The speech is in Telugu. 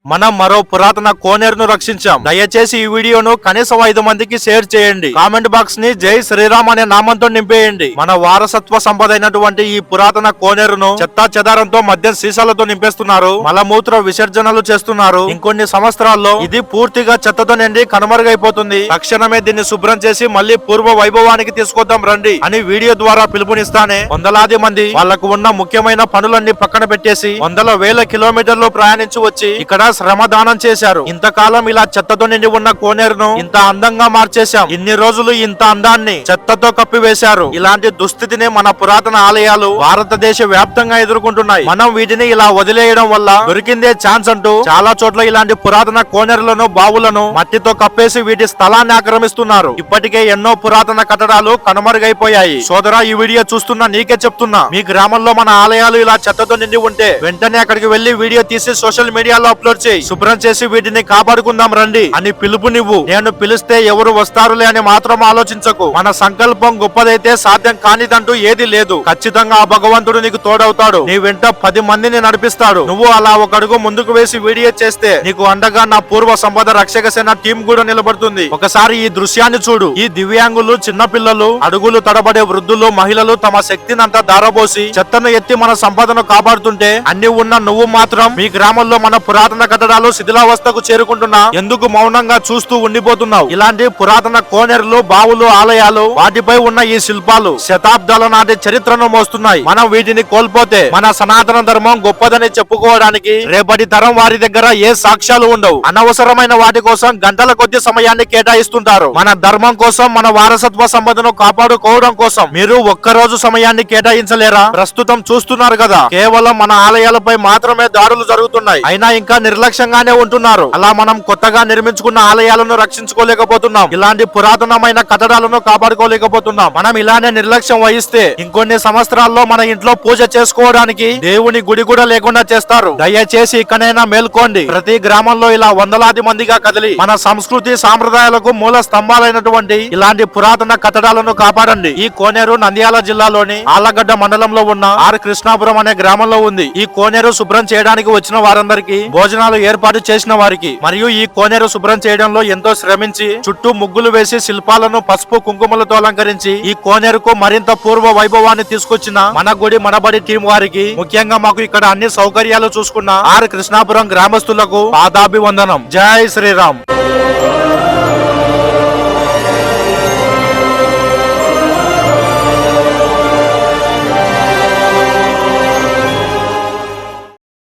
మనం మరో పురాతన కోనేరును రక్షించాం. దయచేసి ఈ వీడియోను కనీసం 5 మందికి షేర్ చేయండి. కామెంట్ బాక్స్ ని జై శ్రీరామ్ అనే నామంతో నింపేయండి. మన వారసత్వ సంపద అయినటువంటి ఈ పురాతన కోనేరును చెత్తా చెదారంతో మద్యం సీసాలతో నింపేస్తున్నారు. మలమూత్ర విసర్జనలు చేస్తున్నారు. ఇంకొన్ని సంవత్సరాల్లో ఇది పూర్తిగా చెత్తతో నిండి కనుమరుగైపోతుంది. తక్షణమే దీన్ని శుభ్రం చేసి మళ్ళీ పూర్వ వైభవానికి తీసుకొద్దాం రండి అని వీడియో ద్వారా పిలుపునిస్తానే వందలాది మంది వాళ్లకు ఉన్న ముఖ్యమైన పనులన్నీ పక్కన పెట్టేసి వందల వేల కిలోమీటర్లు ప్రయాణించి వచ్చి ఇక్కడ శ్రమదానం చేశారు. ఇంతకాలం ఇలా చెత్తతో నిండి ఉన్న కోనేరును ఇంత అందంగా మార్చేశాం. ఇన్ని రోజులు ఇంత అందాన్ని చెత్తతో కప్పివేశారు. ఇలాంటి దుస్థితిని మన పురాతన ఆలయాలు భారతదేశ వ్యాప్తంగా ఎదుర్కొంటున్నాయి. మనం వీటిని ఇలా వదిలేయడం వల్ల దొరికిందే ఛాన్స్ అంటూ చాలా చోట్ల ఇలాంటి పురాతన కోనేరులను బావులను మట్టితో కప్పేసి వీటి స్థలాన్ని ఆక్రమిస్తున్నారు. ఇప్పటికే ఎన్నో పురాతన కట్టడాలు కనుమరుగైపోయాయి. సోదరా, ఈ వీడియో చూస్తున్నా నీకే చెప్తున్నా, మీ గ్రామంలో మన ఆలయాలు ఇలా చెత్తతో నిండి ఉంటే వెంటనే అక్కడికి వెళ్లి వీడియో తీసి సోషల్ మీడియాలో అప్లోడ్ చేయి. శుభ్రం చేసి వీటిని కాపాడుకుందాం రండి అని పిలుపునివ్వు. నేను పిలిస్తే ఎవరు వస్తారులే అని మాత్రం ఆలోచించకు. మన సంకల్పం గొప్పదైతే సాధ్యం కానిదంటూ ఏది లేదు. ఖచ్చితంగా ఆ భగవంతుడు నీకు తోడవుతాడు. నీ వెంట 10 మందిని నడిపిస్తాడు. నువ్వు అలా ఒక అడుగు ముందుకు వేసి వీడియో చేస్తే నీకు అండగా నా పూర్వ సంపద రక్షక సేన టీం కూడా నిలబడుతుంది. ఒకసారి ఈ దృశ్యాన్ని చూడు. ఈ దివ్యాంగులు, చిన్న పిల్లలు, అడుగులు తడబడే వృద్ధులు, మహిళలు తమ శక్తిని అంతా దారబోసి చెత్తను ఎత్తి మన సంపదను కాపాడుతుంటే అన్ని ఉన్న నువ్వు మాత్రం మీ గ్రామంలో మన పురాతన కట్టడాలు శిథిలావస్థకు చేరుకుంటున్నా ఎందుకు మౌనంగా చూస్తూ ఉండిపోతున్నావు? ఇలాంటి పురాతన కోనేరులు, బావులు, ఆలయాలు, వాటిపై ఉన్న ఈ శిల్పాలు శతాబ్దాల నాటి చరిత్రను మోస్తున్నాయి. మనం వీటిని కోల్పోతే మన సనాతన ధర్మం గొప్పదని చెప్పుకోవడానికి రేపటి తరం వారి దగ్గర ఏ సాక్ష్యాలు ఉండవు. అనవసరమైన వాటి కోసం గంటల కొద్ది సమయాన్ని కేటాయిస్తుంటారు. మన ధర్మం కోసం, మన వారసత్వ సంపదను కాపాడుకోవడం కోసం మీరు ఒక్కరోజు సమయాన్ని కేటాయించలేరా? ప్రస్తుతం చూస్తున్నారు కదా, కేవలం మన ఆలయాలపై మాత్రమే దాడులు జరుగుతున్నాయి. అయినా ఇంకా నిర్లక్ష్యంగానే ఉంటున్నారు. అలా మనం కొత్తగా నిర్మించుకున్న ఆలయాలను రక్షించుకోలేకపోతున్నాం. ఇలాంటి పురాతనమైన కట్టడాలను కాపాడుకోలేకపోతున్నాం. మనం ఇలానే నిర్లక్ష్యం వహిస్తే ఇంకొన్ని సంవత్సరాల్లో మన ఇంట్లో పూజ చేసుకోవడానికి దేవుని గుడి కూడా లేకుండా చేస్తారు. దయచేసి ఇక్కడైనా మేల్కోండి. ప్రతి గ్రామంలో ఇలా వందలాది మందిగా కదిలి మన సంస్కృతి సాంప్రదాయాలకు మూల స్తంభాలైనటువంటి ఇలాంటి పురాతన కట్టడాలను కాపాడండి. ఈ కోనేరు నంద్యాల జిల్లాలోని ఆళ్లగడ్డ మండలంలో ఉన్న ఆర్ కృష్ణాపురం అనే గ్రామంలో ఉంది. ఈ కోనేరు శుభ్రం చేయడానికి వచ్చిన వారందరికీ భోజనాలు ఏర్పాటు చేసిన వారికి మరియు ఈ కోనేరు శుభ్రం చేయడంలో ఎంతో శ్రమించి చుట్టూ ముగ్గులు వేసి శిల్పాలను పసుపు కుంకుమలతో అలంకరించి ఈ కోనేరుకు మరింత పూర్వ వైభవాన్ని తీసుకొచ్చిన మన గుడి మనబడి టీం వారికి, ముఖ్యంగా మాకు ఇక్కడ అన్ని సౌకర్యాలు చూసుకున్న ఆర్ కృష్ణాపురం గ్రామస్తులకు పాదాభివందనం. జై శ్రీరామ్.